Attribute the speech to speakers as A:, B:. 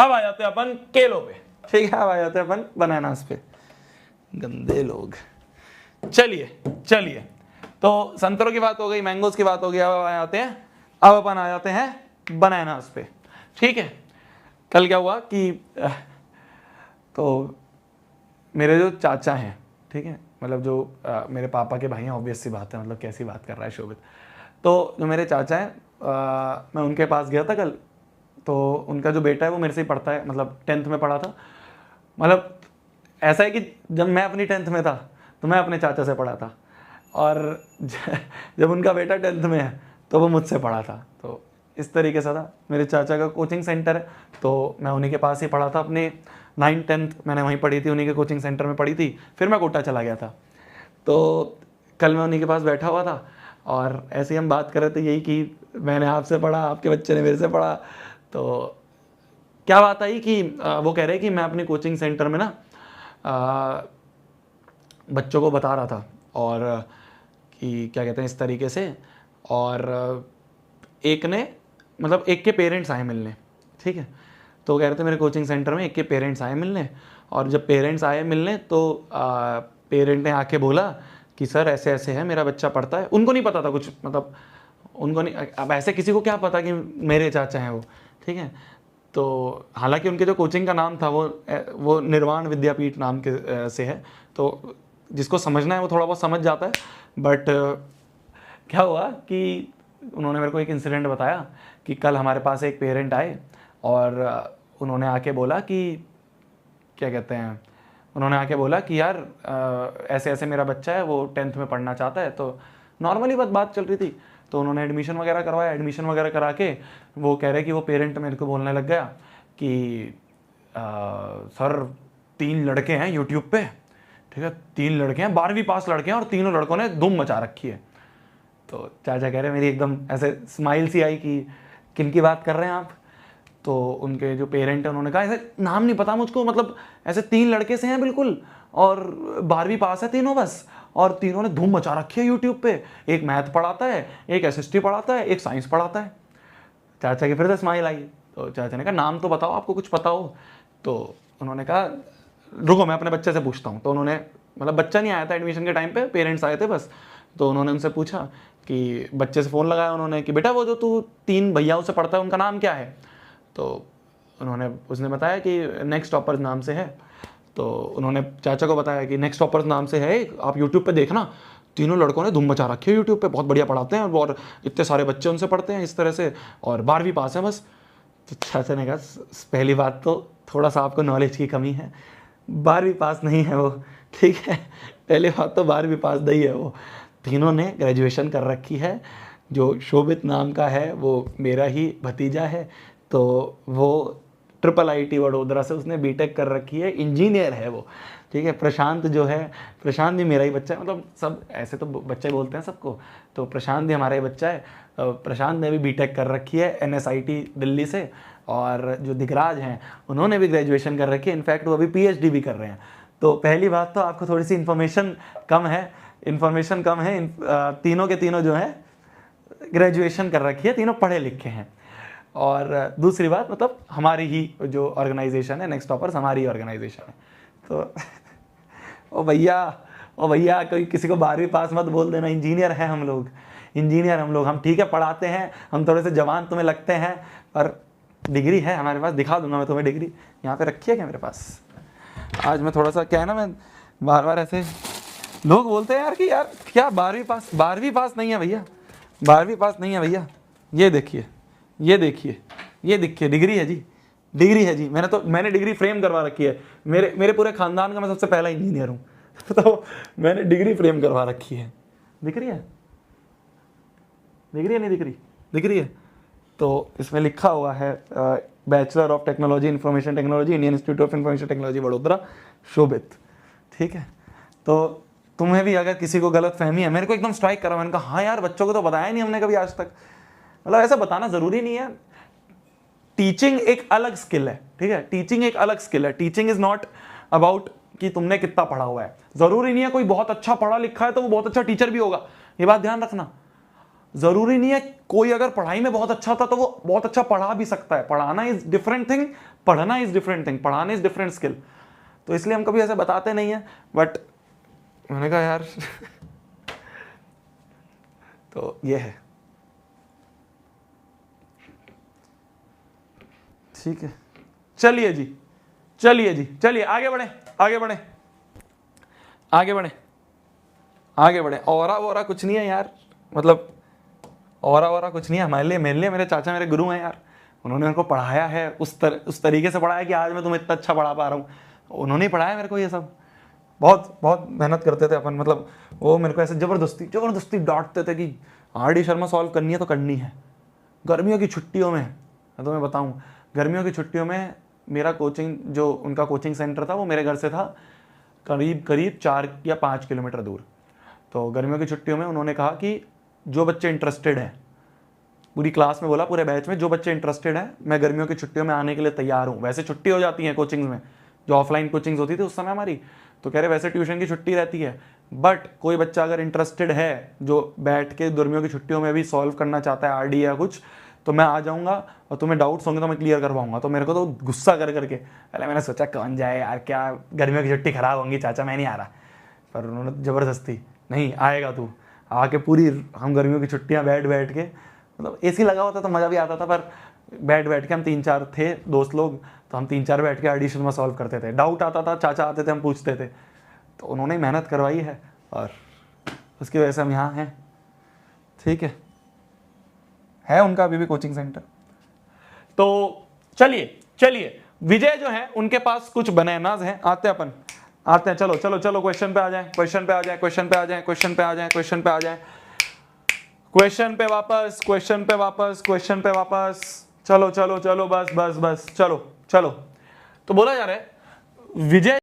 A: अब आ जाते हैं अपन केलों पे, ठीक है, अब आ जाते हैं अपन बनानास पे, गंदे लोग। चलिए तो संतरों की बात हो गई, मैंगोज की बात हो गई, अब अपन आ जाते हैं बनानास पे, ठीक है। कल क्या हुआ कि तो मेरे जो चाचा हैं, ठीक है, मतलब जो मेरे पापा के भाई हैं, ऑब्वियस सी बात है, मतलब कैसी बात कर रहा है शोभित। तो जो मेरे चाचा हैं, मैं उनके पास गया था कल, तो उनका जो बेटा है वो मेरे से ही पढ़ता है, मतलब 10th में पढ़ा था। मतलब ऐसा है कि जब मैं अपनी 10th में था तो मैं अपने चाचा से पढ़ा था, और जब उनका बेटा 10th में है तो वो मुझसे पढ़ा था। तो इस तरीके से था। मेरे चाचा का कोचिंग सेंटर है, तो मैं उन्हीं के पास ही पढ़ा था। अपने 9th 10th मैंने वहीं पढ़ी थी, उन्हीं के कोचिंग सेंटर में पढ़ी थी। फिर मैं कोटा चला गया था। तो कल मैं उन्हीं के पास बैठा हुआ था और ऐसे ही हम बात कर रहे थे यही कि मैंने आपसे पढ़ा, आपके बच्चे ने मेरे से पढ़ा। तो क्या बात आई कि वो कह रहे कि मैं अपने कोचिंग सेंटर में ना बच्चों को बता रहा था, और कि क्या कहते हैं इस तरीके से, और एक ने मतलब एक के पेरेंट्स आए मिलने, ठीक है। तो कह रहे थे मेरे कोचिंग सेंटर में एक के पेरेंट्स आए मिलने, और जब पेरेंट्स आए मिलने तो पेरेंट ने आके बोला कि सर ऐसे ऐसे है, मेरा बच्चा पढ़ता है। उनको नहीं पता था कुछ, मतलब उनको नहीं, अब ऐसे किसी को क्या पता कि मेरे चाचा हैं वो, ठीक है। तो हालांकि उनके जो कोचिंग का नाम था वो निर्वाण विद्यापीठ नाम के से है, तो जिसको समझना है वो थोड़ा बहुत समझ जाता है। बट क्या हुआ कि उन्होंने मेरे को एक इंसिडेंट बताया कि कल हमारे पास एक पेरेंट आए और उन्होंने आके बोला कि क्या कहते हैं, उन्होंने आके बोला कि यार ऐसे ऐसे मेरा बच्चा है, वो 10th में पढ़ना चाहता है। तो नॉर्मली बात चल रही थी, तो उन्होंने एडमिशन वगैरह करवाया। एडमिशन वगैरह करा के वो कह रहे कि वो पेरेंट मेरे को बोलने लग गया कि सर 3 लड़के हैं यूट्यूब पे, ठीक है, 3 लड़के हैं, 12वीं पास लड़के हैं, और तीनों लड़कों ने धूम मचा रखी है। तो चाचा कह रहे मेरी एकदम ऐसे स्माइल सी आई कि किन की बात कर रहे हैं आप। तो उनके जो पेरेंट हैं उन्होंने कहा ऐसे नाम नहीं पता मुझको, मतलब ऐसे 3 लड़के से हैं बिल्कुल, और 12वीं पास है तीनों बस, और तीनों ने धूम मचा रखी है यूट्यूब पे। एक मैथ पढ़ाता है, एक SST पढ़ाता है, एक साइंस पढ़ाता है। चाचा की फिर से स्माइल आई। तो चाचा ने कहा नाम तो बताओ, आपको कुछ पता हो। तो उन्होंने कहा रुको मैं अपने बच्चे से पूछता हूँ। तो उन्होंने, मतलब बच्चा नहीं आया था एडमिशन के टाइम पे, पेरेंट्स आए थे बस। तो उन्होंने उनसे पूछा कि बच्चे से फ़ोन लगाया उन्होंने कि बेटा वो जो तू 3 भैयाओं से पढ़ता है उनका नाम क्या है। तो उसने बताया कि नेक्स्ट टॉपर्स नाम से है। तो उन्होंने चाचा को बताया कि नेक्स्ट टॉपर्स नाम से है, आप यूट्यूब पे देखना, तीनों लड़कों ने धूम मचा रखी है यूट्यूब पे, बहुत बढ़िया पढ़ाते हैं, और इतने सारे बच्चे उनसे पढ़ते हैं इस तरह से, और 12वीं पास है बस। तो चाचा ने कहा पहली बात तो थोड़ा सा आपको नॉलेज की कमी है, 12वीं पास नहीं है वो, ठीक है, पहली बात तो 12वीं पास नहीं है वो। तीनों ने ग्रेजुएशन कर रखी है। जो शोभित नाम का है वो मेरा ही भतीजा है, तो वो IIIT वडोदरा से उसने बीटेक कर रखी है, इंजीनियर है वो, ठीक है। प्रशांत जो है, प्रशांत भी मेरा ही बच्चा है, मतलब सब ऐसे तो बच्चे बोलते हैं सबको, तो प्रशांत भी हमारा ही बच्चा है। प्रशांत ने भी बीटेक कर रखी है NSIT दिल्ली से, और जो दिगराज हैं उन्होंने भी ग्रेजुएशन कर रखी है, इनफैक्ट वो अभी PhD भी कर रहे हैं। तो पहली बात तो आपको थोड़ी सी इन्फॉर्मेशन कम है, तीनों के तीनों जो है ग्रेजुएशन कर रखी है, तीनों पढ़े लिखे हैं। और दूसरी बात, मतलब हमारी ही जो ऑर्गेनाइजेशन है नेक्स्ट टॉपर्स, हमारी ऑर्गेनाइजेशन है। तो ओ भैया कोई किसी को 12वीं पास मत बोल देना, इंजीनियर है हम लोग, हम ठीक है, पढ़ाते हैं, हम थोड़े से जवान तुम्हें लगते हैं, पर डिग्री है हमारे पास, दिखा दूंगा मैं तुम्हें डिग्री, यहाँ पे रखी है क्या मेरे पास। आज मैं थोड़ा सा क्या है ना, मैं बार ऐसे लोग बोलते हैं यार कि यार क्या 12वीं पास नहीं है भैया, 12वीं पास नहीं है भैया, ये देखिए डिग्री है जी, मैंने डिग्री फ्रेम करवा रखी है, मेरे पूरे खानदान का मैं सबसे पहला इंजीनियर हूँ। तो मैंने डिग्री फ्रेम करवा रखी है, दिख रही है नहीं दिख रही है। तो इसमें लिखा हुआ है bachelor of technology information technology, Indian institute of information technology Vadodara, Shobhit, ठीक है। तो तुम्हें भी अगर किसी को गलत फहमी है, मेरे को एकदम स्ट्राइक करा, मैंने कहा हाँ यार बच्चों को तो बताया नहीं हमने कभी आज तक, मतलब ऐसा बताना जरूरी नहीं है। टीचिंग एक अलग स्किल है, ठीक है, टीचिंग इज नॉट अबाउट कि तुमने कितना पढ़ा हुआ है। जरूरी नहीं है कोई बहुत अच्छा पढ़ा लिखा है तो वो बहुत अच्छा टीचर भी होगा, ये बात ध्यान रखना। जरूरी नहीं है कोई अगर पढ़ाई में बहुत अच्छा था तो वो बहुत अच्छा पढ़ा भी सकता है। पढ़ाना इज डिफरेंट थिंग, पढ़ना इज डिफरेंट थिंग, पढ़ाने इज डिफरेंट स्किल। तो इसलिए हम कभी ऐसे बताते नहीं है, बट मैंने कहा यार तो ये है, ठीक है। चलिए जी, चलिए जी, चलिए आगे बढ़े, आगे बढ़े, आगे बढ़े, आगे बढ़े। और कुछ नहीं है यार, मतलब और कुछ नहीं है हमारे लिए, मेरे लिए मेरे चाचा मेरे गुरु हैं यार। उन्होंने मेरे को पढ़ाया है उस तरीके से पढ़ाया कि आज मैं तुम्हें इतना अच्छा पढ़ा पा रहा हूँ। उन्होंने ही पढ़ाया मेरे को ये सब। बहुत बहुत मेहनत करते थे अपन, मतलब वो मेरे को ऐसे ज़बरदस्ती डांटते थे कि RD शर्मा सॉल्व करनी है तो करनी है। गर्मियों की छुट्टियों में, मैं तुम्हें बताऊँ, गर्मियों की छुट्टियों में मेरा कोचिंग, जो उनका कोचिंग सेंटर था वो मेरे घर से था करीब 4 या 5 किलोमीटर दूर। तो गर्मियों की छुट्टियों में उन्होंने कहा कि जो बच्चे इंटरेस्टेड हैं, पूरी क्लास में बोला, पूरे बैच में, जो बच्चे इंटरेस्टेड हैं मैं गर्मियों की छुट्टियों में आने के लिए तैयार हूँ। वैसे छुट्टी हो जाती है कोचिंग्स में, जो ऑफलाइन कोचिंग्स होती थी उस समय हमारी, तो कह रहे वैसे ट्यूशन की छुट्टी रहती है, बट कोई बच्चा अगर इंटरेस्टेड है जो बैठ के गर्मियों की छुट्टियों में भी सॉल्व करना चाहता है RD या कुछ, तो मैं आ जाऊँगा और तुम्हें डाउट्स होंगे तो मैं क्लियर करवाऊंगा। तो मेरे को तो गुस्सा करके पहले मैंने सोचा कौन जाए यार, क्या गर्मियों की छुट्टी खराब होंगी, चाचा मैं नहीं आ रहा। पर उन्होंने ज़बरदस्ती, नहीं आएगा तू, आके पूरी हम गर्मियों की छुट्टियां बैठ के, मतलब AC लगा होता तो मज़ा भी आता था, पर बैठ के हम 3-4 थे दोस्त लोग, तो हम 3-4 बैठ के RD शर्मा सॉल्व करते थे। डाउट आता था, चाचा आते थे, हम पूछते थे। तो उन्होंने मेहनत करवाई है और उसकी वजह से हम यहाँ हैं, ठीक है उनका अभी भी कोचिंग सेंटर। तो चलिए विजय जो है उनके पास कुछ बनानास हैं, आते हैं, चलो क्वेश्चन पे आ जाएं, क्वेश्चन पे वापस, चलो बस, चलो। तो बोला जा रहा है विजय